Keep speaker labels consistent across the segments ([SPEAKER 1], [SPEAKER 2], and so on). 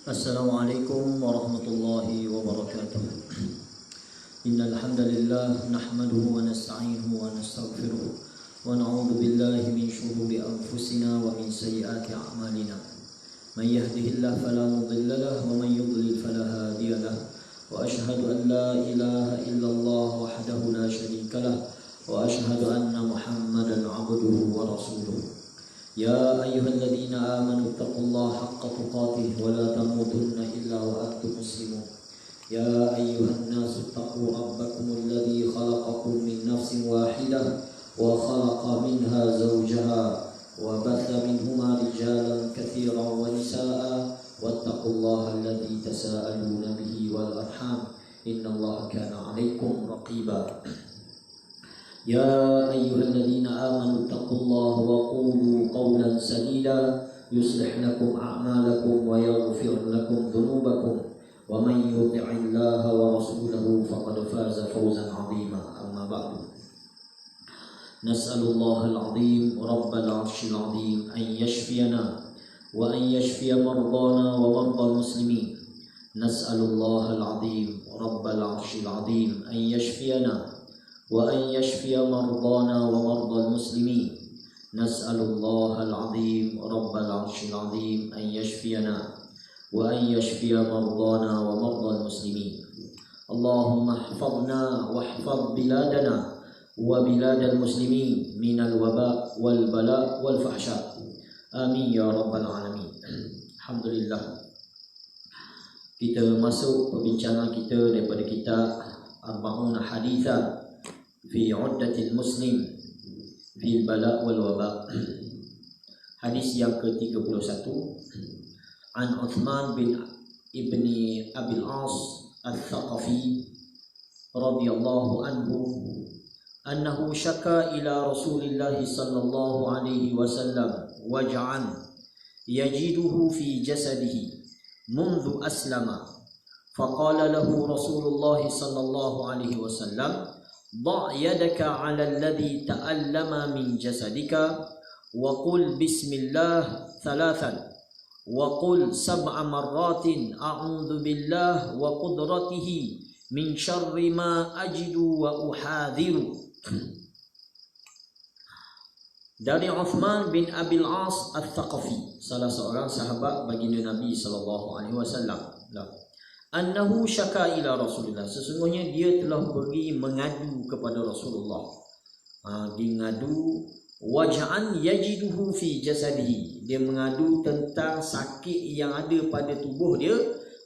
[SPEAKER 1] Assalamualaikum warahmatullahi wabarakatuh. Innal hamdalillah nahmaduhu wa nasta'inuhu wa nastaghfiruh wa na'udzu billahi min shururi anfusina wa min sayyiati a'malina. Man yahdihillahu fala mudilla lahu wa man yudlil fala hadiya lahu. Wa ashhadu an la ilaha illallah wahdahu la syarika lahu wa ashhadu anna Muhammadan 'abduhu wa rasuluh. يا أيها الذين آمنوا اتقوا الله حق تقاته ولا تموتن إلا وأنتم مسلمون يا أيها الناس اتقوا ربكم الذي خلقكم من نفس واحدة وخلق منها زوجها وبث منهما رجالا كثيرا ونساء واتقوا الله الذي تساءلون به والأرحام إن الله كان عليكم رقيبا يا أيها الذين آمنوا اتقوا الله وقولوا قولا سديدا يصلح لكم أعمالكم ويغفر لكم ذنوبكم ومن يطع الله ورسوله فقد فاز فوزا عظيما أما بعد نسأل الله العظيم رب العرش العظيم أن يشفينا وأن يشفي مرضانا ومرضى المسلمين نسأل الله العظيم رب العرش العظيم أن يشفينا وأن يشفي مرضانا ومرضى المسلمين نسأل الله العظيم رب العرش العظيم أن يشفينا وأن يشفي مرضانا ومرضى المسلمين اللهم احفظنا واحفظ بلادنا وبلاد المسلمين من الوباء والبلاء والفحشاء آمين يا رب العالمين. Alhamdulillah, kita masuk perbincangan kita daripada kitab Arba'un Haditha fi uddatil muslim fil bala wal waba. Hadis yang ke-31 an Uthman bin ibni Abil As al-Thaqafi radhiyallahu anhu annahu syaka ila Rasulillah sallallahu alaihi wasallam waj'an yajiduhu fi jasadihi منذ أسلم فقال له رسول الله صلى الله عليه وسلم ضع يدك على الذي تألم من جسدك وقل بسم الله ثلاثا وقل 7 مرات أعوذ بالله وقدرته من شر ما أجد وأحاذر. Dari Uthman bin Abil As al-Thaqafi, salah seorang sahabat baginda Nabi sallallahu alaihi wasallam, annahu syaka ila Rasulillah, sesungguhnya dia telah pergi mengadu kepada Rasulullah. Dia mengadu waj'an yajiduhu fi jasadihi, dia mengadu tentang sakit yang ada pada tubuh dia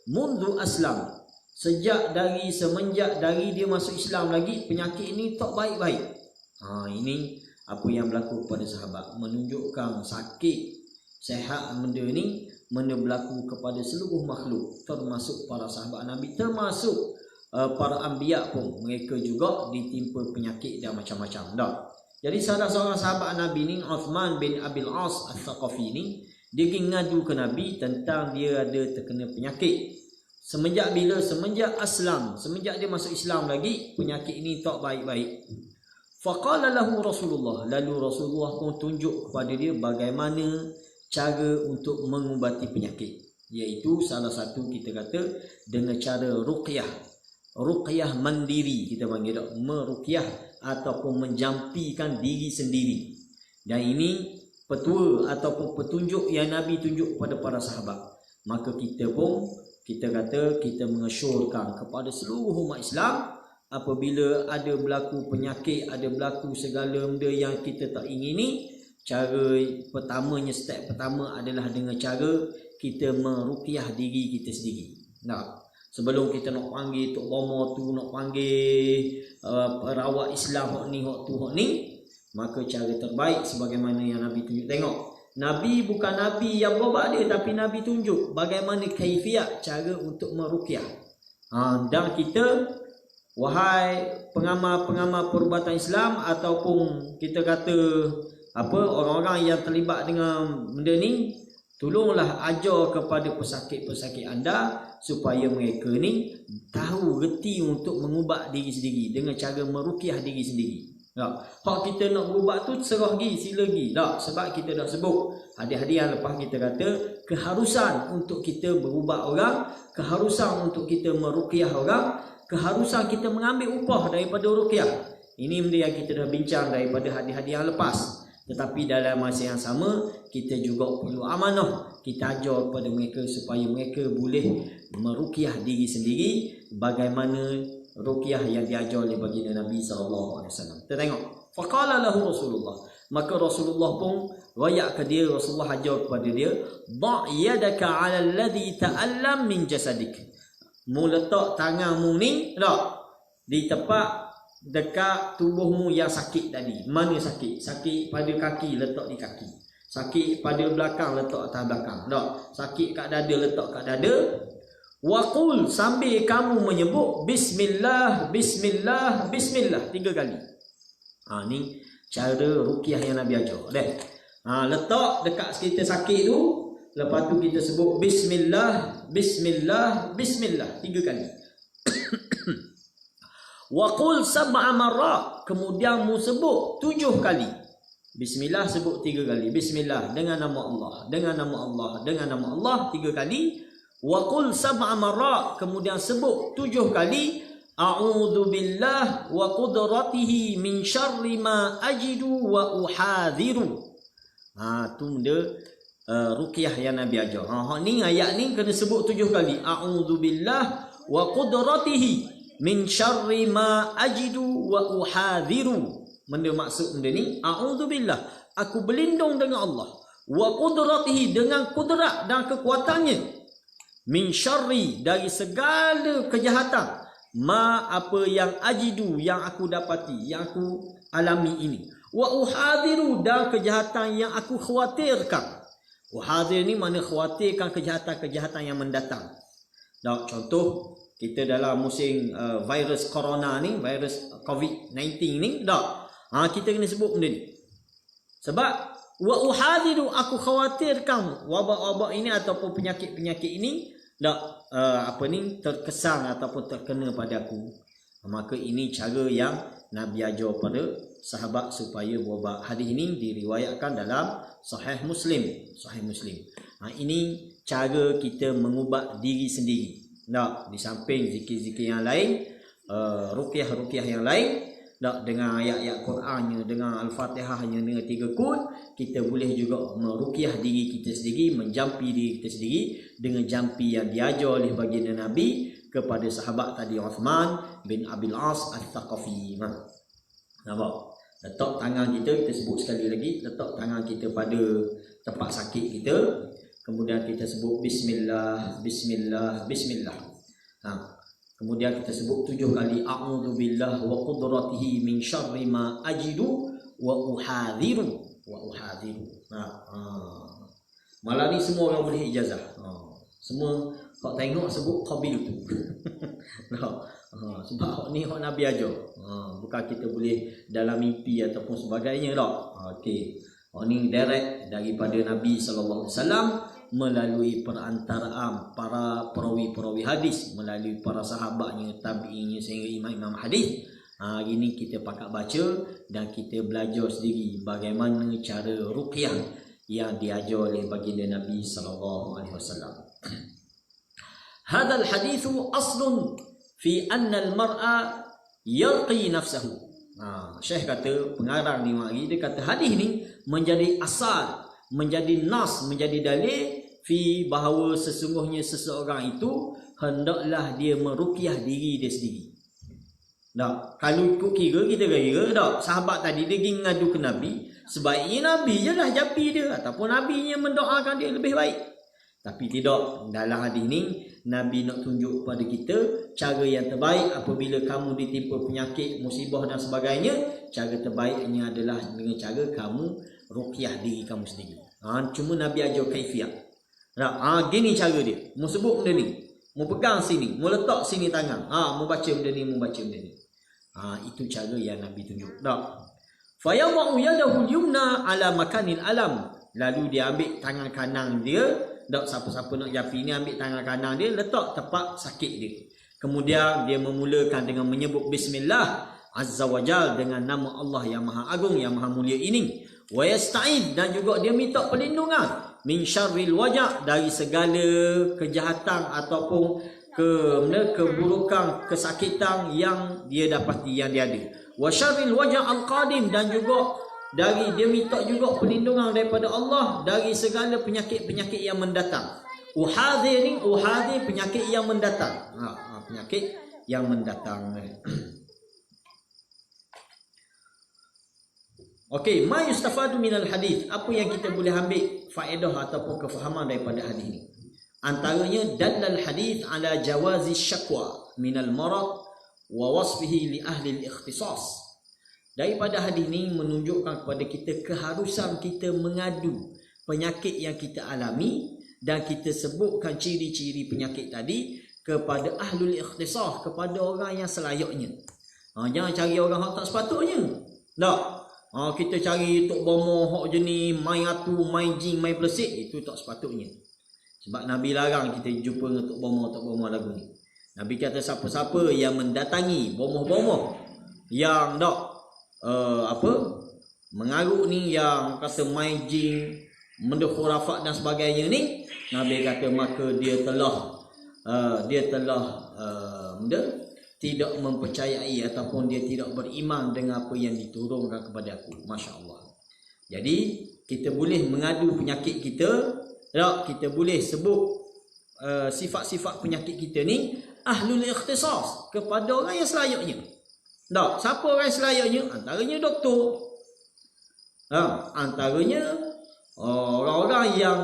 [SPEAKER 1] mundu aslam, semenjak dari dia masuk Islam lagi penyakit ini tak baik-baik. Ini apa yang berlaku pada sahabat, menunjukkan sakit sehat benda ni mana berlaku kepada seluruh makhluk, termasuk para sahabat Nabi, termasuk para anbiya pun, mereka juga ditimpa penyakit dan macam-macam dah. Jadi salah seorang sahabat Nabi ni, Uthman bin Abil As al-Thaqafi ni, dia pergi ngadu ke Nabi tentang dia ada terkena penyakit. Semenjak Aslam, semenjak dia masuk Islam lagi, penyakit ini tak baik-baik. Faqala lahu Rasulullah, lalu Rasulullah pun tunjuk kepada dia bagaimana cara untuk mengubati penyakit, iaitu salah satu kita kata dengan cara ruqyah mandiri, kita panggil meruqyah ataupun menjampikan diri sendiri. Dan ini petua ataupun petunjuk yang Nabi tunjuk kepada para sahabat. Maka kita pun kita kata kita mengesyorkan kepada seluruh umat Islam, apabila ada berlaku penyakit, ada berlaku segala benda yang kita tak ingini, cara pertamanya, step pertama adalah dengan cara kita meruqyah diri kita sendiri. Sebelum kita nak panggil tok bomo tu, nak panggil perawat Islam hok ni, maka cara terbaik sebagaimana yang Nabi tunjuk. Tengok, Nabi bukan Nabi yang berobat dia, tapi Nabi tunjuk bagaimana kaifiat cara untuk meruqyah. Dan kita, wahai pengamal-pengamal perubatan Islam ataupun kita kata orang-orang yang terlibat dengan benda ni, tolonglah ajar kepada pesakit-pesakit anda supaya mereka ni tahu reti untuk mengubat diri sendiri dengan cara meruqyah diri sendiri. Tak. Hak kita nak berubat tu serah gi, sila gi. Tak, sebab kita dah sebut hadis-hadis yang lepas kita kata keharusan untuk kita berubat orang, keharusan untuk kita meruqyah orang, keharusan kita mengambil upah daripada ruqyah. Ini benda yang kita dah bincang daripada hadis-hadis yang lepas. Tetapi dalam masa yang sama, kita juga perlu amanah. Kita ajar kepada mereka supaya mereka boleh meruqyah diri sendiri bagaimana ruqyah yang diajar oleh baginda Nabi SAW. Kita tengok. Faqala lahu Rasulullah. Maka Rasulullah pun rayak ke dia, Rasulullah ajar kepada dia, "Da' yadaka 'ala alladhi ta'allam min jasadik." Mu letak tanganmu ni di tempat dekat tubuhmu yang sakit tadi. Mana sakit? Sakit pada kaki, letak di kaki. Sakit pada belakang, letak atas belakang. Sakit kat dada, letak kat dada. Wa qul, sambil kamu menyebut bismillah, bismillah, bismillah 3 kali. Ni cara ruqyah yang Nabi ajar. Letak dekat kita sakit tu, lepas tu kita sebut bismillah, bismillah, bismillah 3 kali. Wa qul sab'a marrat, kemudian mu sebut 7 kali. Bismillah sebut 3 kali. Bismillah dengan nama Allah, dengan nama Allah, dengan nama Allah 3 kali. Wa qul sab'a marrat, kemudian sebut 7 kali, a'udzu billah wa qudratihi min syarri ma ajidu wa uhadhiru. Tu benda ruqyah yang Nabi ajar. Ni ayat ni kena sebut 7 kali. A'udzu billah wa qudratihi min syarri ma ajidu wa uhadhiru. Benda maksud benda ni, a'udzu billah, aku berlindung dengan Allah, wa qudratihi, dengan kudrat dan kekuatannya, min syarri, dari segala kejahatan, ma, apa yang ajidu, yang aku dapati, yang aku alami ini, wa uhadhiru, dan kejahatan yang aku khawatirkan. Uhadhir ni mana khawatirkan kejahatan-kejahatan yang mendatang. Contoh kita dalam musim virus corona ni, virus COVID-19 ni, kita kena sebut benda ni. Sebab wa uhadhiru, aku khawatirkan wabak-wabak ini ataupun penyakit-penyakit ini terkesan ataupun terkena pada aku. Maka ini cara yang Nabi ajar pada sahabat supaya berubat. Hadis ini diriwayatkan dalam Sahih Muslim. Sahih Muslim. Ini cara kita mengubat diri sendiri. Di samping zikir-zikir yang lain, ruqyah-ruqyah yang lain, dengan ayat-ayat Qurannya, dengan Al-Fatihahnya, dengan 3 kul, kita boleh juga meruqyah diri kita sendiri, menjampi diri kita sendiri dengan jampi yang diajar oleh baginda Nabi kepada sahabat tadi, Uthman bin Abil As Al-Thaqafi. Nampak? Letak tangan kita sebut sekali lagi, letak tangan kita pada tempat sakit kita, kemudian kita sebut bismillah, bismillah, bismillah. Kemudian kita sebut 7 kali, a'udzu billah wa qudratihi min syarri ma ajidu wa uhadhiru, wa uhadhiru. Malah ni semua orang boleh ijazah. Semua kau tengok sebut qabil tu. Sebab hak ni hak Nabi ajar. Bukan kita boleh dalam mimpi ataupun sebagainya tak. Okey. Hak ni direct daripada Nabi sallallahu alaihi wasallam melalui perantaraan para perawi-perawi hadis, melalui para sahabatnya, tabi'innya, sehingga imam-imam hadis. Hari ni kita pakat baca dan kita belajar sendiri bagaimana cara ruqyah yang diajar oleh baginda Nabi sallallahu alaihi wasallam. Hadzal hadithu aslun fi anna al-mar'a yarqi nafsahu. Syekh kata, pengarang ni mari, dia kata hadis ni menjadi asal, menjadi nas, menjadi dalil fi bahawa sesungguhnya seseorang itu hendaklah dia meruqyah diri dia sendiri. Kalau ikut kira, kita kira sahabat tadi dia pergi ngadu ke Nabi, sebaiknya Nabi je lah japi dia, ataupun Nabi yang mendoakan dia lebih baik. Tapi tidak, dalam hadis ni Nabi nak tunjuk kepada kita cara yang terbaik apabila kamu ditimpa penyakit, musibah dan sebagainya. Cara terbaiknya adalah dengan cara kamu ruqyah diri kamu sendiri. Cuma Nabi ajar kaifiat. Gini cara dia. Mu sebut benda ni, mu pegang sini, mu letak sini tangan. Mu baca benda ni, mu baca benda ni. Itu cara yang Nabi tunjuk. Fa yadhu yadahu al-yumna ala makanil alam. Lalu dia ambil tangan kanan dia. Siapa-siapa nak japi ni ambil tangan kanan dia, letak tempat sakit dia. Kemudian dia memulakan dengan menyebut bismillah. azza wa jal, dengan nama Allah yang maha agung, yang maha mulia ini. Wa yasta'id, dan juga dia minta perlindungan min syarril waja', dari segala kejahatan ataupun keburukan, kesakitan yang dia dapati, yang dia ada. Wa syarril waja' al-qadim, dan juga dari dia minta juga perlindungan daripada Allah dari segala penyakit-penyakit yang mendatang. Uhadir ni, uhadir penyakit yang mendatang. Penyakit yang mendatang. Okey, ma yustafadu minal hadis, apa yang kita boleh ambil faedah ataupun kefahaman daripada hadis ini? Antaranya, dalal hadis ala jawazi syakwa minal marad wa wasfihi li ahli al-ikhtisas. Daripada hadis ini menunjukkan kepada kita keharusan kita mengadu penyakit yang kita alami, dan kita sebutkan ciri-ciri penyakit tadi kepada ahlul ikhtisas, kepada orang yang selayaknya. Jangan cari orang yang tak sepatutnya. Tak. Kita cari tok bomo hok jenis main atu, main jin, main bersik, itu tak sepatutnya. Sebab Nabi larang kita jumpa dengan tok bomo lagu ni. Nabi kata siapa-siapa yang mendatangi bomoh-bomoh yang tak mengarut ni, yang kata main jin, benda khurafat dan sebagainya ni, Nabi kata maka dia telah tidak mempercayai ataupun dia tidak beriman dengan apa yang diturunkan kepada aku. Masya Allah. Jadi kita boleh mengadu penyakit kita, kita boleh sebut sifat-sifat penyakit kita ni ahlul ikhtisas, kepada orang yang selayaknya. Siapa orang yang selayaknya? Antaranya doktor, antaranya orang-orang yang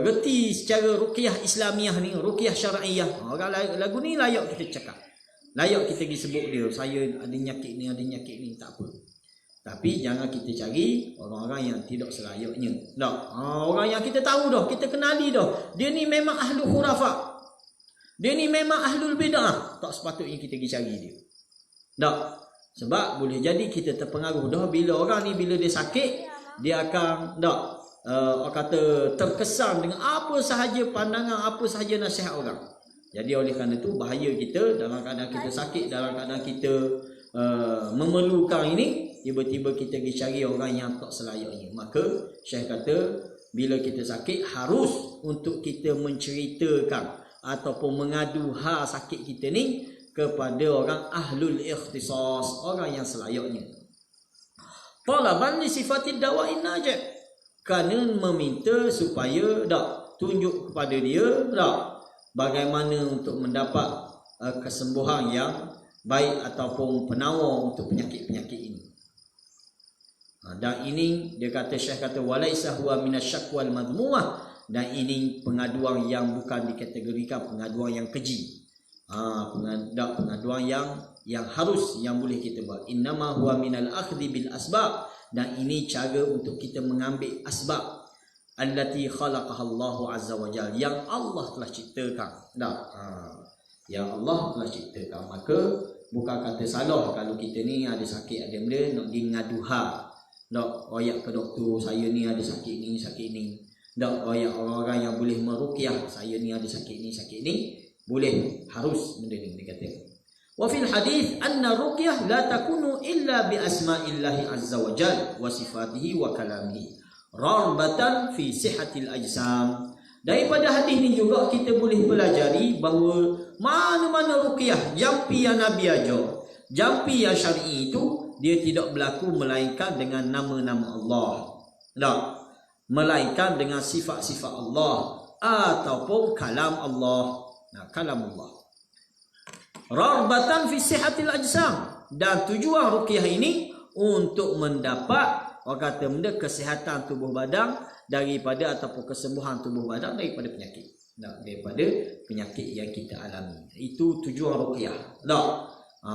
[SPEAKER 1] reti secara ruqyah Islamiah ni, ruqyah syar'iyah. Orang lagu ni layak kita cakap, layak kita pergi sebut dia, saya ada nyakit ni, ada nyakit ni, tak apa. Tapi jangan kita cari orang-orang yang tidak selayaknya. Orang yang kita tahu dah, kita kenali dah, dia ni memang ahlul khurafat, dia ni memang ahlul bid'ah, tak sepatutnya kita pergi cari dia. Sebab boleh jadi kita terpengaruh dah, bila orang ni bila dia sakit, dia akan kata terkesan dengan apa sahaja pandangan, apa sahaja nasihat orang. Jadi oleh kerana itu bahaya kita dalam keadaan kita sakit, dalam keadaan kita memerlukan ini, tiba-tiba kita pergi cari orang yang tak selayaknya. Maka Syekh kata bila kita sakit harus untuk kita menceritakan ataupun mengadu hal sakit kita ni kepada orang ahlul ikhtisas, orang yang selayaknya. Talaban li sifatid dawa'in najib, kerana meminta supaya tunjuk kepada dia bagaimana untuk mendapat kesembuhan yang baik ataupun penawar untuk penyakit-penyakit ini. Dan ini dia kata, Syekh kata walaisa huwa minasyakwal madhmumah, dan ini pengaduan yang bukan dikategorikan pengaduan yang keji. Pengaduan yang harus, yang boleh kita buat. Innama huwa minal akhdhi bil asbab, dan ini cara untuk kita mengambil asbab allati khalaqaha Allah azza wa jalla, yang Allah telah ciptakan. Yang Allah telah ciptakan. Maka bukan kata salah kalau kita ni ada sakit, ada benda nak pergi ngadu hal, nak royak ke doktor, saya ni ada sakit ni, sakit ni. Tak royak orang-orang yang boleh meruqyah, saya ni ada sakit ni, sakit ni. Boleh, harus benda ni dia kata. Wa fil hadis anna ruqyah la takunu illa bi asma'illahi azza wa jalla wa sifatihi wa kalamihi rarbatan fi sihhatil ajsam. Daripada hadis ni juga kita boleh pelajari bahawa mana-mana ruqyah jampi yang Nabi ajar, jampi yang syar'i itu, dia tidak berlaku melainkan dengan nama-nama Allah, melainkan dengan sifat-sifat Allah ataupun kalam Allah. Kalam Allah. Rarbatan fi sihhatil ajsam, dan tujuan ruqyah ini untuk mendapat, orang kata benda, kesihatan tubuh badan daripada ataupun kesembuhan tubuh badan daripada penyakit. Daripada penyakit yang kita alami. Itu tujuan ruqyah.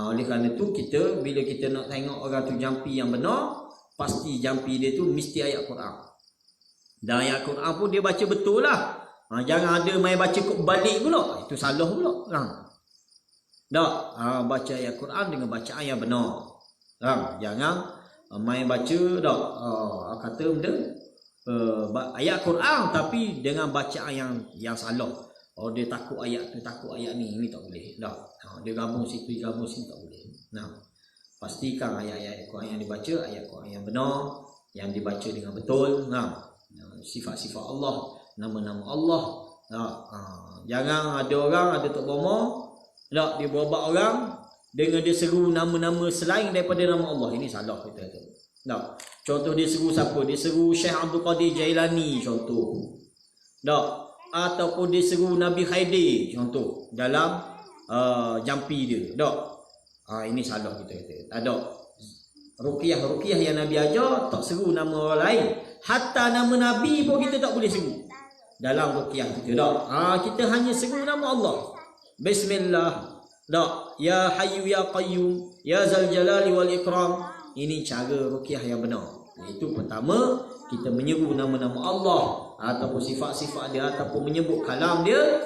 [SPEAKER 1] Oleh kerana itu kita bila kita nak tengok orang tu jampi yang benar, pasti jampi dia tu mesti ayat Quran. Dan ayat Quran pun dia baca betul lah. Jangan ada main baca kok balik pula, itu salah pula. Baca ayat Quran dengan bacaan yang benar. Jangan main baca kata benda ayat Quran tapi dengan bacaan yang salah. Dia takut ayat tu, takut ayat ni, ini tak boleh. Dia gabung situ, gabung sini, tak boleh. pastikan ayat-ayat Quran yang dibaca ayat Quran yang benar, yang dibaca dengan betul. Sifat-sifat Allah, nama-nama Allah. Jangan ada orang ada tok bomo, dia berobat orang dengan dia seru nama-nama selain daripada nama Allah. Ini salah kita tu. Contoh dia seru siapa? Dia seru Syekh Abdul Qadir Jailani contoh. Ataupun dia seru Nabi Khaidir contoh dalam jampi dia. Ini salah kita kata. Ada ruqyah yang Nabi ajar tak seru nama orang lain. Hatta nama Nabi pun kita tak boleh seru dalam ruqyah kita. Kita hanya seru nama Allah. Bismillah. Ya Hayyu ya Qayyum, ya Zal Jalali wal Ikram. Ini cara ruqyah yang benar. Itu pertama, kita menyeru nama-nama Allah ataupun sifat-sifat dia ataupun menyebut kalam dia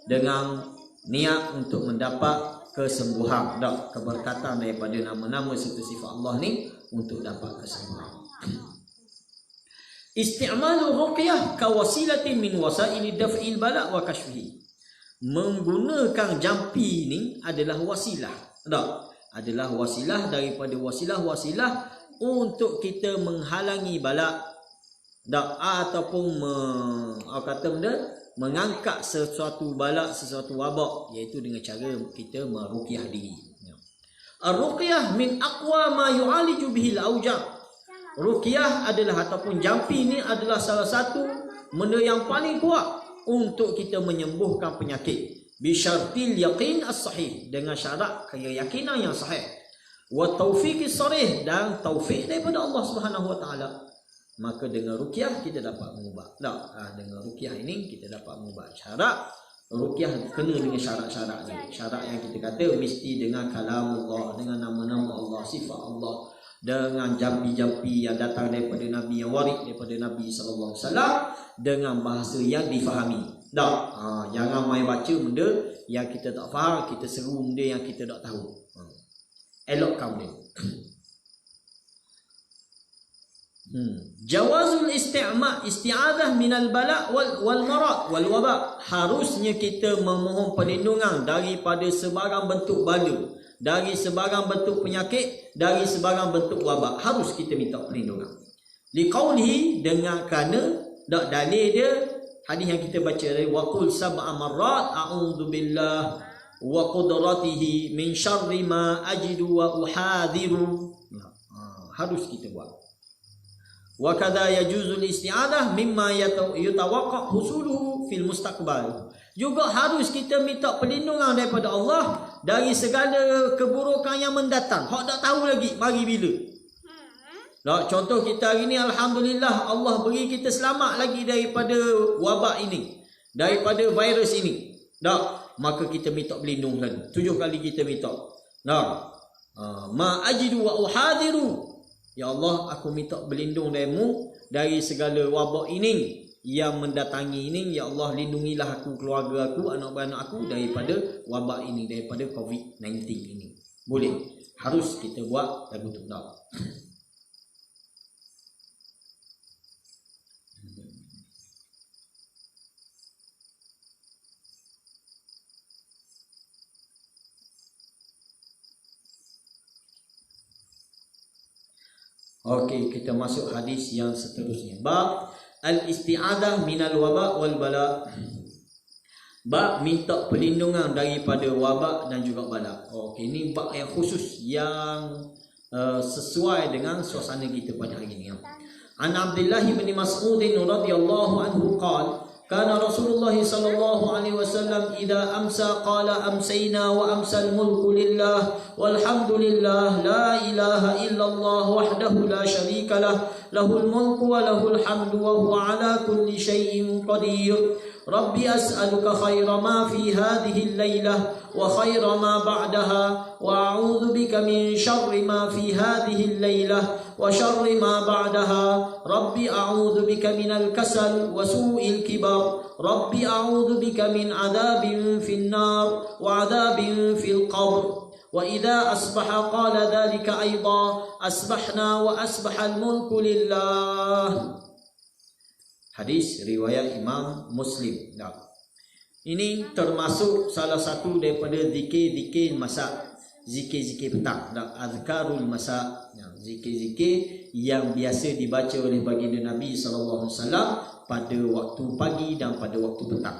[SPEAKER 1] dengan niat untuk mendapat kesembuhan, keberkatan daripada nama-nama serta sifat Allah ni untuk dapat kesembuhan. Isti'malu ruqyah kawasilatin min wasaili daf'il bala' wa kashfihi. Menggunakan jampi ni adalah wasilah. Adalah wasilah daripada wasilah-wasilah untuk kita menghalangi bala' ataupun mengangkat sesuatu bala, sesuatu wabak, iaitu dengan cara kita meruqyah diri. Ar-ruqyah min aqwa ma yu'aliju bihi al-awja'. Ruqyah adalah ataupun jampi ni adalah salah satu benda yang paling kuat untuk kita menyembuhkan penyakit. Bi syartil yaqin as-sahih, dengan syarat keyakinan yang sahih. Wa taufiqis sarih, dan taufik daripada Allah Subhanahu wa taala. Maka dengan ruqyah kita dapat mengubat. Dengan ruqyah ini kita dapat mengubat. Syarat ruqyah kena dengan syarat-syarat ni. Syarat yang kita kata mesti dengan kalam Allah, dengan nama-nama Allah, sifat Allah, dengan jampi-jampi yang datang daripada Nabi, yang warid daripada Nabi sallallahu alaihi wasallam, dengan bahasa yang difahami. Jangan main baca benda yang kita tak faham, kita seru benda yang kita tak tahu. Elokkan dia. Jawazul isti'adzah minal bala' wal marad wal waba'. Harusnya kita memohon perlindungan daripada sebarang bentuk bala, dari sebarang bentuk penyakit, dari sebarang bentuk wabak. Harus kita minta perlindungan. Liqaulihi, dengan kerana dalil dia hadis yang kita baca dari waqul sab'a marrat a'udzu billah wa qudratihi min syarri ma ajidu wa uhadhiru. Harus kita buat. Wa kadza yajuzul isti'adzah mimma yatawaqqa husuluhu fil mustaqbal. Juga harus kita minta perlindungan daripada Allah dari segala keburukan yang mendatang. Hak tak tahu lagi mari bila. Contoh kita hari ni alhamdulillah Allah beri kita selamat lagi daripada wabak ini, daripada virus ini. Maka kita minta perlindungan lagi. 7 kali kita minta. Ma ajidu wa uhadiru. Ya Allah, aku minta berlindung darimu dari segala wabak ini yang mendatangi ini. Ya Allah, lindungilah aku, keluarga aku, anak-anak aku daripada wabak ini, daripada COVID-19 ini. Boleh. Harus kita buat lagu tu. Okey, kita masuk hadis yang seterusnya. Bab al-isti'adzah minal waba' wal bala. Bab minta perlindungan daripada wabak dan juga bala. Okey, ini bab yang khusus yang sesuai dengan suasana kita pada hari ini. An Abdullah bin Mas'ud radhiyallahu anhu qala kana Rasulullah sallallahu alaihi wasallam idza amsa qala amsayna wa amsal mulku lillah walhamdulillah la ilaha illallah wahdahu la syarika lah lahul mulku wa lahul hamdu wa huwa ala kulli syai'in qadir. Rabbi as'aluka khaira ma fi hadhihi al-lailah wa khaira ma ba'daha wa a'udzu bika min syarri ma fi hadhihi al-lailah wa syarri ma ba'daha. Rabbi a'udzu bika minal kasal wa su'il kibar. Rabbi a'udzu bika min 'adzabin fin nar wa 'adzabin fil qabr. Wa idza asbaha qala dhalika aidan asbahna wa asbaha al-mulku lillah. Hadis riwayat Imam Muslim. Ini termasuk salah satu daripada zikir-zikir masa zikir-zikir petang, dan azkarul masa, zikir-zikir yang biasa dibaca oleh baginda Nabi sallallahu alaihi wasallam pada waktu pagi dan pada waktu petang.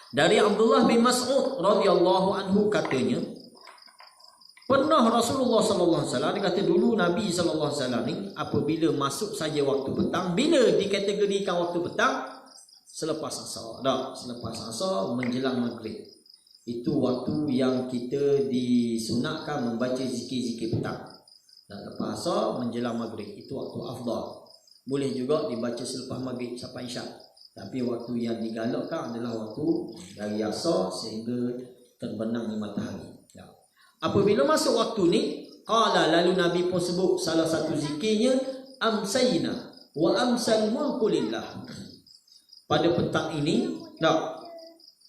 [SPEAKER 1] Dari Abdullah bin Mas'ud radhiyallahu anhu katanya, pernah Rasulullah sallallahu alaihi wasallam, dia kata dulu Nabi sallallahu alaihi wasallam ni apabila masuk saja waktu petang, bila dikategorikan waktu petang? Selepas asar. Selepas asar menjelang maghrib. Itu waktu yang kita disunatkan membaca zikir-zikir petang. Dan lepas asar menjelang maghrib, itu waktu afdal. Boleh juga dibaca selepas maghrib sampai isyak. Tapi waktu yang digalakkan adalah waktu dari asar sehingga terbenamnya matahari. Apabila masuk waktu ni, lalu Nabi pun sebut salah satu zikirnya, amsayna wa amsal mulku lillah. Pada petang ini,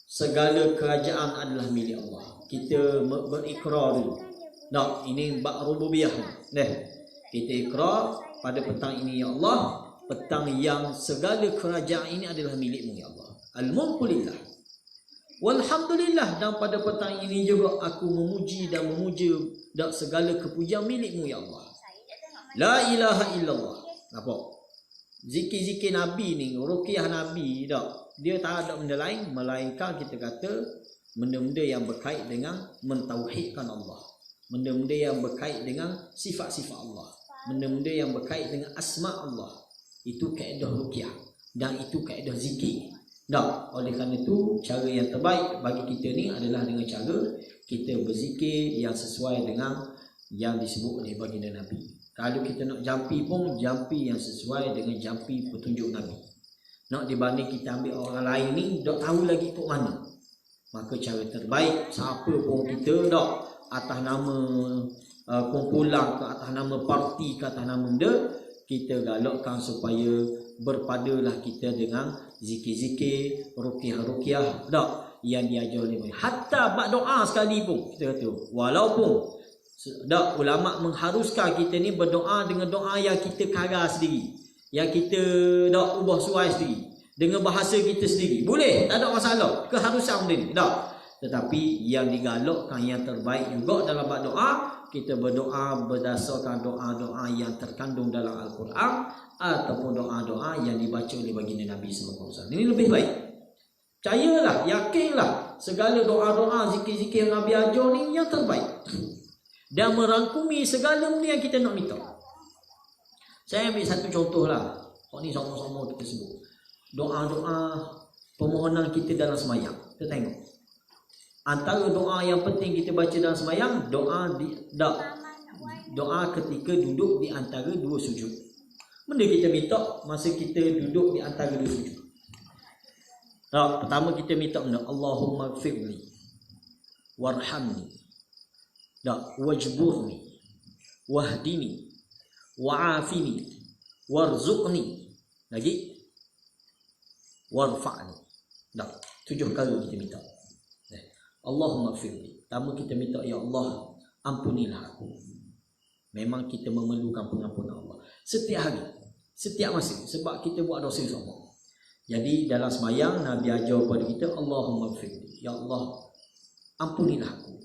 [SPEAKER 1] segala kerajaan adalah milik Allah. Kita berikrar dulu. Ini bab rububiyah. Kita ikrar pada petang ini, ya Allah, petang yang segala kerajaan ini adalah milikmu, ya Allah. Al-mulku lillah. Walhamdulillah, dan pada petang ini juga aku memuji dan memuja dan segala kepujian milikmu, ya Allah. La ilaha illallah. Nampak? Zikir-zikir Nabi ni, ruqyah Nabi, dia tak ada benda lain melainkan kita kata benda-benda yang berkait dengan mentauhidkan Allah, benda-benda yang berkait dengan sifat-sifat Allah, benda-benda yang berkait dengan asma Allah. Itu kaedah ruqyah dan itu kaedah zikir. Oleh kerana itu, cara yang terbaik bagi kita ni adalah dengan cara kita berzikir yang sesuai dengan yang disebut oleh baginda Nabi. Kalau kita nak jampi pun, jampi yang sesuai dengan jampi petunjuk Nabi. Nak dibanding kita ambil orang lain ni, tak tahu lagi ikut mana. Maka cara terbaik, siapa pun kita, atas nama kumpulan ke, atas nama parti ke, atas nama benda, kita galakkan supaya berpadalah kita dengan zikir-zikir, ruqyah-ruqyah yang diajar oleh Nabi. Hatta bab doa sekali pun, kita kata, walaupun ulama mengharuskan kita ni berdoa dengan doa yang kita karang sendiri, yang kita ubah suai sendiri, dengan bahasa kita sendiri. Boleh, tak ada masalah. Keharusan benda ni. Tetapi yang digalakkan yang terbaik juga dalam bab doa, kita berdoa berdasarkan doa-doa yang terkandung dalam Al-Quran ataupun doa-doa yang dibaca oleh baginda Nabi sallallahu alaihi wasallam. Ini lebih baik. Percayalah, yakinlah, segala doa-doa, zikir-zikir Nabi ajar ni yang terbaik. Dan merangkumi segala benda yang kita nak minta. Saya ambil satu contoh lah. Ni sama-sama kita sebut. Doa-doa permohonan kita dalam semayang. Kita tengok. Antara doa yang penting kita baca dalam semayang, doa ketika duduk di antara dua sujud. Benda kita minta masa kita duduk di antara dua sujud. Pertama kita minta benda, Allahumma gfirli warhamni, wajburni wahdini wa'afini warzuqni, lagi warfa'ni. 7 kali kita minta. Allahumma gfirli, pertama kita minta, ya Allah, ampunilah aku. Memang kita memerlukan pengampunan Allah setiap hari, setiap masa, sebab kita buat dosa sama. Jadi dalam semayang Nabi ajar kepada kita, Allahumma gfirli, ya Allah, ampunilah aku.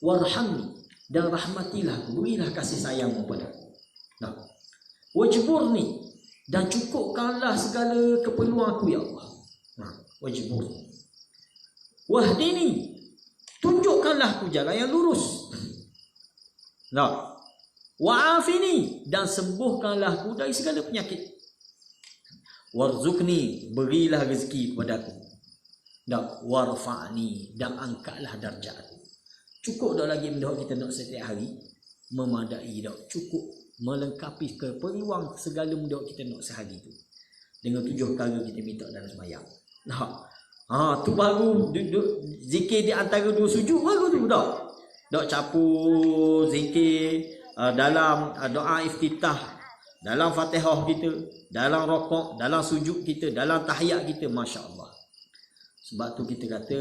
[SPEAKER 1] Warhamni, dan rahmatilah aku, berilah kasih sayangmu pada aku. Wajburni, dan cukupkanlah segala keperluan aku, ya Allah. Wajburni. Wahdini, tunjukkanlah aku jalan yang lurus. Wa'afini, dan sembuhkanlah aku dari segala penyakit. Warzuqni, berilah rezeki kepada aku. Warfa'ni, dan angkatlah darjat aku. Cukup dah lagi benda kita nak setiap hari? Memadai dah. Cukup melengkapi keperluan segala benda kita nak sehari tu. Dengan 7 kali kita minta dalam sembahyang. Tu baru zikir di antara dua sujud baru tu dah. Dak capur zikir dalam doa iftitah, dalam Fatihah kita, dalam rokok, dalam sujud kita, dalam tahiyat kita, masya-Allah. Sebab tu kita kata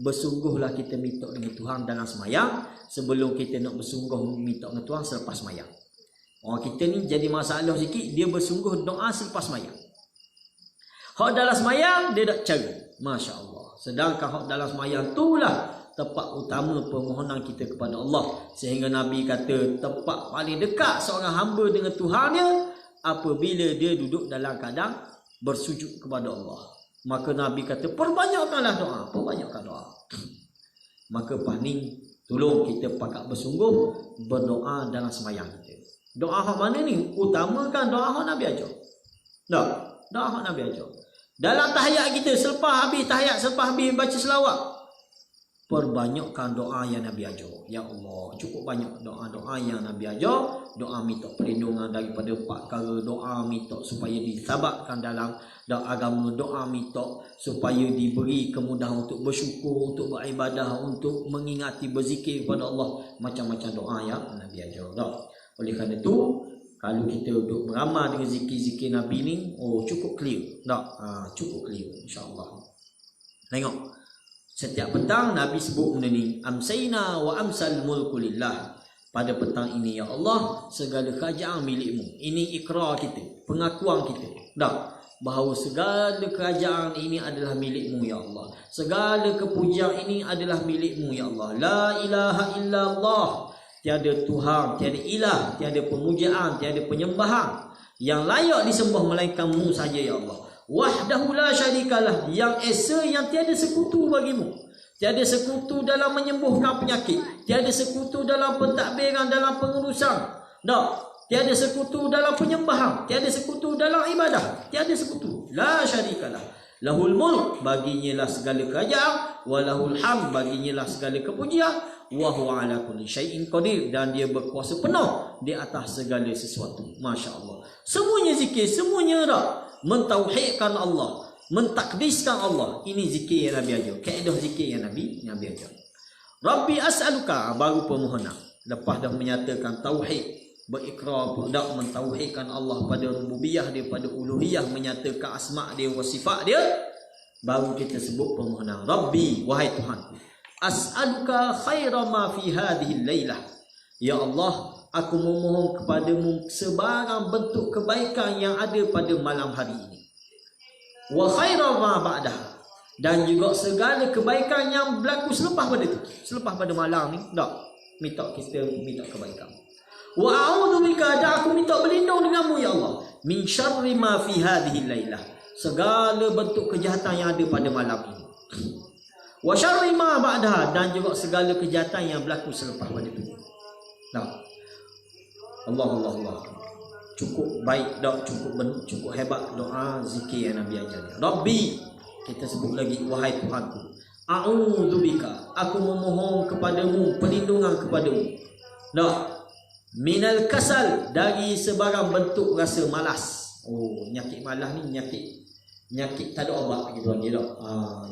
[SPEAKER 1] bersungguhlah kita minta dengan Tuhan dalam semayang sebelum kita nak bersungguh minta dengan Tuhan selepas semayang. Orang kita ni jadi masalah sikit, dia bersungguh doa selepas semayang. Hak dalam semayang dia tak cara, masya-Allah. Sedangkan hak dalam semayang itulah tempat utama permohonan kita kepada Allah. Sehingga Nabi kata tempat paling dekat seorang hamba dengan Tuhannya apabila dia duduk dalam keadaan bersujud kepada Allah. Maka Nabi kata perbanyakkanlah doa, perbanyakkan doa. Maka paning tolong kita pakat bersungguh berdoa dalam sembahyang kita. Doa hak mana ni? Utamakan doa hak Nabi ajar. Tak, doa hak Nabi ajar. Dalam tahiyat kita selepas habis tahiyat, selepas habis baca selawat, perbanyakkan doa yang Nabi ajar. Ya Allah, cukup banyak doa-doa yang Nabi ajar. Doa minta perlindungan daripada 4 perkara, doa minta supaya disabatkan dalam agama, doa minta supaya diberi kemudahan untuk bersyukur, untuk beribadah, untuk mengingati berzikir kepada Allah. Macam-macam doa yang Nabi ajar. Oleh kerana itu, kalau kita duduk beramal dengan zikir-zikir Nabi ni, cukup clear. Cukup clear insya-Allah. Tengok. Setiap petang Nabi sebut benda ni, amsayna wa amsal mulku lillah. Pada petang ini ya Allah, segala kerajaan milikmu. Ini ikrar kita, pengakuan kita. Bahawa segala kerajaan ini adalah milikmu ya Allah. Segala kepujian ini adalah milikmu ya Allah. La ilaha illallah. Tiada Tuhan, tiada ilah, tiada pemujaan, tiada penyembahan yang layak disembah melainkan-Mu saja ya Allah. Wahdahu la syarikalah, yang esa, yang tiada sekutu bagimu. Tiada sekutu dalam menyembuhkan penyakit, tiada sekutu dalam pentadbiran, dalam pengurusan. Tiada sekutu dalam penyembahan, tiada sekutu dalam ibadah, tiada sekutu. La syarikalah. Lahul mulk, baginya lah segala kerajaan, walahul hamd, baginya lah segala kepujian, wa huwa ala kulli syai'in qadir, dan dia berkuasa penuh di atas segala sesuatu. Masya-Allah. Semuanya zikir, semuanya mentauhidkan Allah, mentakdiskan Allah. Ini zikir yang Nabi ajar. Kaedah zikir yang Nabi ajar. Rabbi as'aluka, baru permohonan. Lepas dah menyatakan tauhid, berikrar dah mentauhidkan Allah pada rububiyah dia, pada uluhiyah, menyatakan asma' dia wa sifat dia, baru kita sebut permohonan. Rabbi, wahai Tuhan, as'aluka khaira ma fi hadhihi lailah. Ya Allah, aku memohon kepadamu sebarang bentuk kebaikan yang ada pada malam hari ini. Wa khaira ma ba'daha, dan juga segala kebaikan yang berlaku selepas pada itu, selepas pada malam ni. Kita minta kebaikan. Wa a'udzubika, dan aku minta berlindung denganmu ya Allah, min syarri ma fi hadhihi lailah, segala bentuk kejahatan yang ada pada malam ini. Wa syarri ma ba'daha, dan juga segala kejahatan yang berlaku selepas pada itu. Allah. Cukup baik cukup hebat doa zikir yang Nabi ajar. Rabbi, kita sebut lagi, wahai Tuhanku, a'udzubika, aku memohon kepadamu perlindungan kepadamu. Minal kasal, dari sebarang bentuk rasa malas. Nyakit malas ni nyakit tak ada obat gitu dia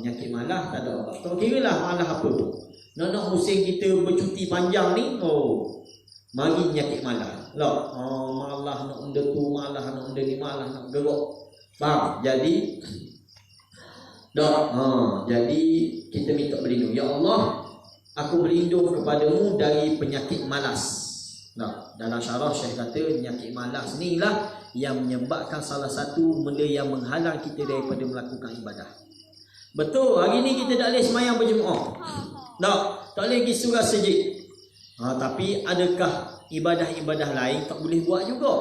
[SPEAKER 1] nyakit malas tak ada obat. Tak kiralah malas apa pun. Nak musim kita bercuti panjang ni, mari nyakit malas. Malas nak benda tu, malas nak benda ni, malas nak gerok. Faham? Jadi jadi kita minta berlindung. Ya Allah, aku berlindung kepadamu dari penyakit malas. Dalam syarah Syekh kata penyakit malas ni lah yang menyebabkan salah satu benda yang menghalang kita daripada melakukan ibadah. Betul, hari ni kita tak boleh sembahyang berjemaah. Tak boleh pergi surah sejid. Tapi adakah ibadah-ibadah lain tak boleh buat juga?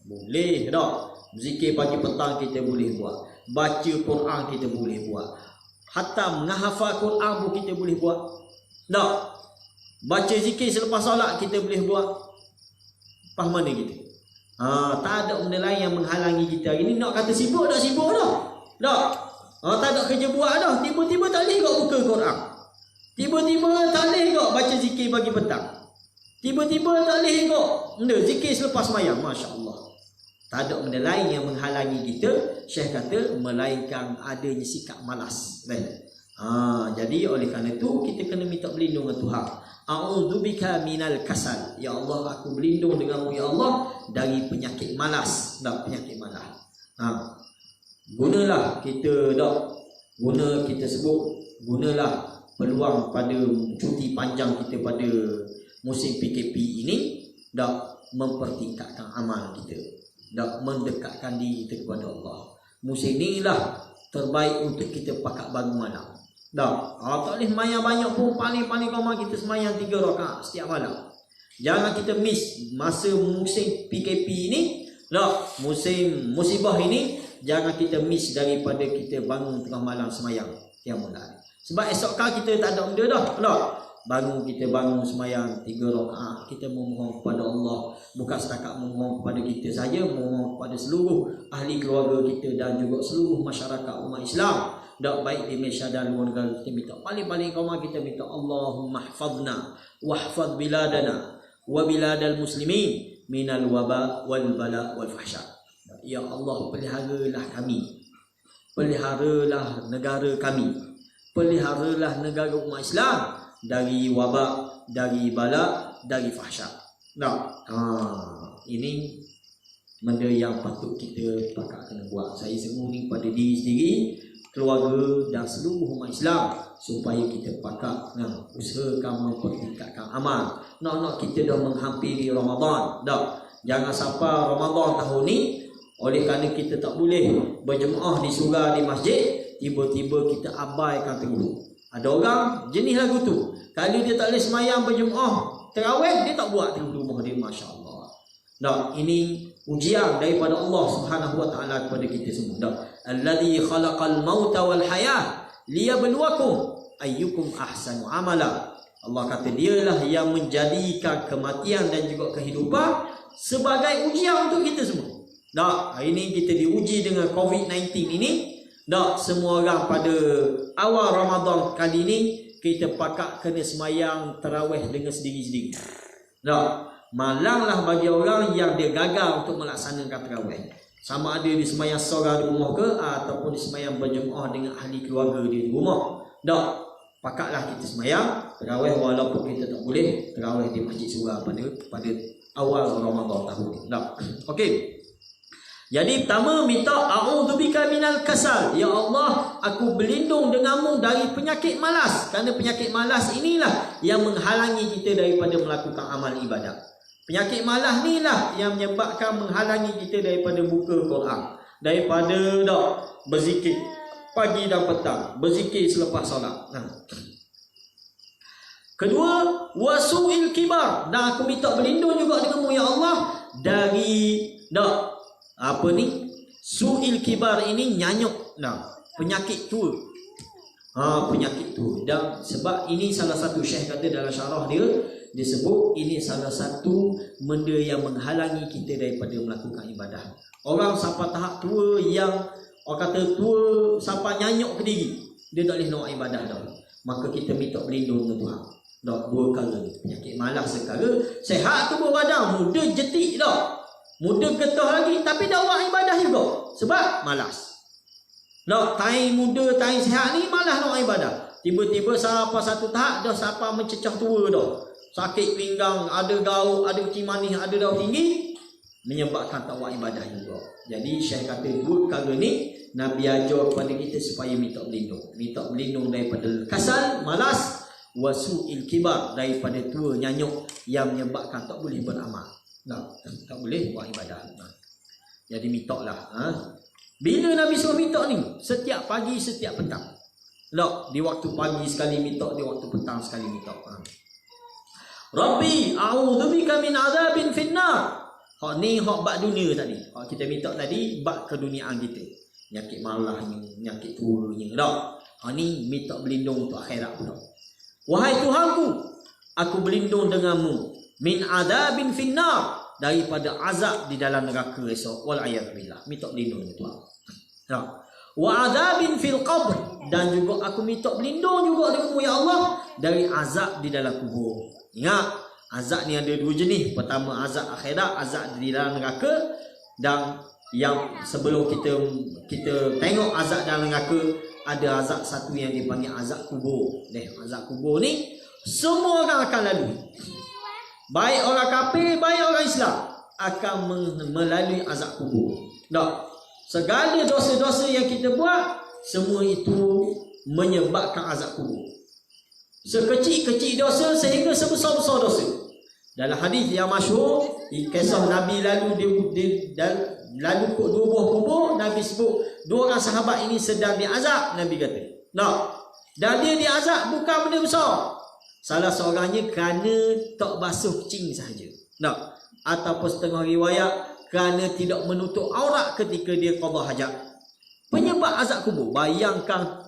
[SPEAKER 1] Boleh dah. Zikir pagi petang kita boleh buat. Baca Quran kita boleh buat. Hatta menghafal Quran pun kita boleh buat. Baca zikir selepas solat kita boleh buat. Faham mana kita? Tak ada benda lain yang menghalangi kita hari ni. Nak kata sibuk tak sibuk dah. Tak ada kerja buat dah. Tiba-tiba tak boleh kau buka Quran. Tiba-tiba tak boleh kau baca zikir pagi petang. Tiba-tiba tak boleh kau zikir selepas sembahyang. Masya-Allah. Tak ada benda lain yang menghalangi kita, Syekh kata, melainkan adanya sikap malas. Jadi oleh kerana itu kita kena minta berlindung dengan Tuhan. A'udzubika minal kasal. Ya Allah, aku berlindung denganmu ya Allah dari penyakit malas. Penyakit malas. Gunalah kita gunalah peluang pada cuti panjang kita pada musim PKP ini, mempertingkatkan amal kita, mendekatkan diri kita kepada Allah. Musim inilah terbaik untuk kita pakat bangun malam. Dah, tak boleh semayang banyak pun, paling-paling kita semayang 3 rakaat setiap malam. Jangan kita miss masa musim PKP ni, musim musibah ini, jangan kita miss daripada kita bangun tengah malam semayang qiyamul lail. Sebab esok kali kita tak ada benda dah. Kita bangun semayang 3 rakaat, kita memohon kepada Allah, bukan setakat memohon kepada kita saja, memohon kepada seluruh ahli keluarga kita dan juga seluruh masyarakat umat Islam. Baik di Malaysia dan luar negara, kita minta paling-paling kita minta Allahumma hfazna wahfaz biladana wa biladal muslimin minal waba wal bala wal fahsya. Ya Allah, peliharalah kami, peliharalah negara kami, peliharalah negara umat Islam dari wabak, dari bala, dari fahsya. Ini benda yang patut kita pakat kena buat. Saya semua ni pada diri sendiri, keluarga dan seluruh umat Islam, supaya kita pakat usahakan mempertingkatkan amal. Nak kita dah menghampiri Ramadan. Jangan sampai Ramadan tahun ni, oleh kerana kita tak boleh berjemaah di surau di masjid, tiba-tiba kita abaikan terawih. Ada orang jenis lagu tu, kalau dia tak boleh semayang berjemaah terawih, dia tak buat di rumah dia. Masya Allah. Ini ujian daripada Allah Subhanahu Wa Taala kepada kita semua. Alladzi khalaqal mauta wal hayah liyabluwakum ayyukum ahsanu amala. Allah kata dialah yang menjadikan kematian dan juga kehidupan sebagai ujian untuk kita semua. Hari ini kita diuji dengan COVID-19 ini. Semua orang pada awal Ramadan kali ini, kita pakat kena semayang tarawih dengan sendiri-sendiri. Malanglah bagi orang yang dia gagal untuk melaksanakan tarawih. Sama ada di semayang seorang di rumah ke, ataupun di semayang berjemaah dengan ahli keluarga dia di rumah. Pakatlah kita semayang tarawih, walaupun kita tak boleh tarawih di masjid surau pada awal Ramadan tahun ni. Okey. Jadi pertama, minta a'udzubika minal kasal. Ya Allah, aku berlindung denganmu dari penyakit malas. Kerana penyakit malas inilah yang menghalangi kita daripada melakukan amal ibadah. Penyakit malas ni lah yang menyebabkan menghalangi kita daripada buka Quran, daripada berzikir pagi dan petang, berzikir selepas solat. Kedua, wasu'il kibar. Dan aku minta berlindung juga denganmu ya Allah dari su'il kibar ini, nyanyuk, penyakit tua. Penyakit tua. Dan sebab ini salah satu Syekh kata dalam syarah dia, disebut ini salah satu benda yang menghalangi kita daripada melakukan ibadah. Orang sampai tahap tua yang orang kata tua sampai nyanyuk ke diri, dia tak boleh nak ibadah dah. Maka kita minta berlindung dengan Tuhan. Dua perkara ni, penyakit malas sekala, sehat tubuh badan, muda jetik muda getah lagi, tapi dah buat ibadah juga sebab malas. Time muda, time sehat ni malas nak ibadah. Tiba-tiba sampai satu tahap dah sampai mencecah tua dah. Sakit pinggang, ada gaut, ada kecil manis, ada darah tinggi, menyebabkan tak buat ibadah juga. Jadi Syekh kata dua perkara ni Nabi ajar kepada kita supaya minta berlindung. Minta berlindung daripada kasal, malas, wasu'il kibar, daripada tua nyanyuk yang menyebabkan tak boleh beramal. Tak boleh buat ibadah. Jadi minta lah. Bila Nabi suruh minta ni? Setiap pagi, setiap petang. Di waktu pagi sekali minta, di waktu petang sekali minta. Rabbi a'udzubika min azabin finnar. Hak ni hak bab dunia tadi. Hak kita minta tadi bab keduniaan kita. Penyakit malahnya, penyakit tuanya. Hak ni minta berlindung untuk akhirat pula. Wahai Tuhanku, aku berlindung denganmu min azabin finnar, daripada azab di dalam neraka esok. Wal a'yadzu billah. Minta berlindung dengan Tuhan. Wa azabin fil qabr, dan juga aku minta berlindung juga denganmu ya Allah dari azab di dalam kubur. Ingat, azab ni ada dua jenis. Pertama azab akhirat, azab di dalam neraka, dan yang sebelum kita tengok azab dalam neraka, ada azab satu yang dipanggil azab kubur. Azab kubur ni semua orang akan lalui. Baik orang kafir, baik orang Islam akan melalui azab kubur. Segala dosa-dosa yang kita buat, semua itu menyebabkan azab kubur. Sekecil-kecil dosa sehingga sebesar-besar dosa. Dalam hadis yang masyhur, kisah Nabi lalu kot dua buah kubur, Nabi sebut dua orang sahabat ini sedang diazab. Nabi kata, Dan dia diazab bukan benda besar. Salah seorangnya kerana tak basuh kencing sahaja. Tak. Ataupun setengah riwayat kerana tidak menutup aurat ketika dia qada hajat. Penyebab azab kubur. Bayangkan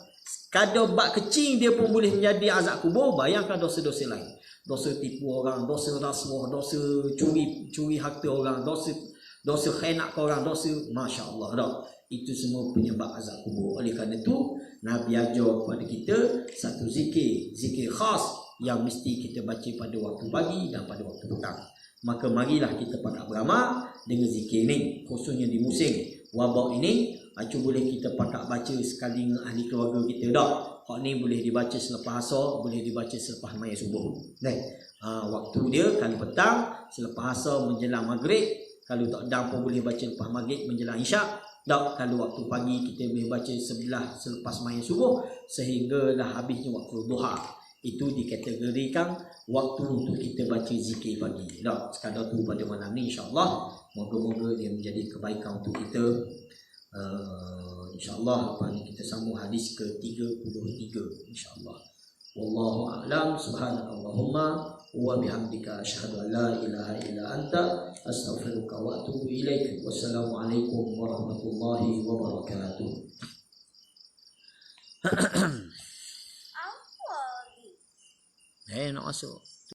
[SPEAKER 1] kadar bak kecing dia pun boleh menjadi azab kubur. Bayangkan dosa-dosa lain. Dosa tipu orang, dosa rasuah, dosa curi harta orang, dosa khianat ke orang, dosa masya-Allah dah. Itu semua penyebab azab kubur. Oleh kerana itu Nabi ajar kepada kita satu zikir khas yang mesti kita baca pada waktu pagi dan pada waktu petang. Maka marilah kita pakat beramal dengan zikir ni, khususnya di musim wabak ini. Boleh kita pakat baca sekali dengan ahli keluarga kita dah. Hak ni boleh dibaca selepas asar, boleh dibaca selepas maya subuh. Waktu dia kalau petang selepas asar menjelang maghrib, kalau tak ada pun boleh baca lepas maghrib menjelang isyak. Tak, kalau waktu pagi kita boleh baca sebelah selepas maya subuh sehinggalah habisnya waktu duha. Itu dikategorikan waktu untuk kita baca zikir pagi. Tak, sekadar tu pada malam ni insya-Allah. Moga-moga dia menjadi kebaikan untuk kita. InsyaAllah lepas ni kita sambung hadis ke-33 insyaAllah. Wallahu a'lam. Subhanakallahumma wa bihamdika asyhadu an la ilaha illa anta astaghfiruka wa atubu ilaik. Wassalamualaikum warahmatullahi wabarakatuh. Apa ni? Nak masuk.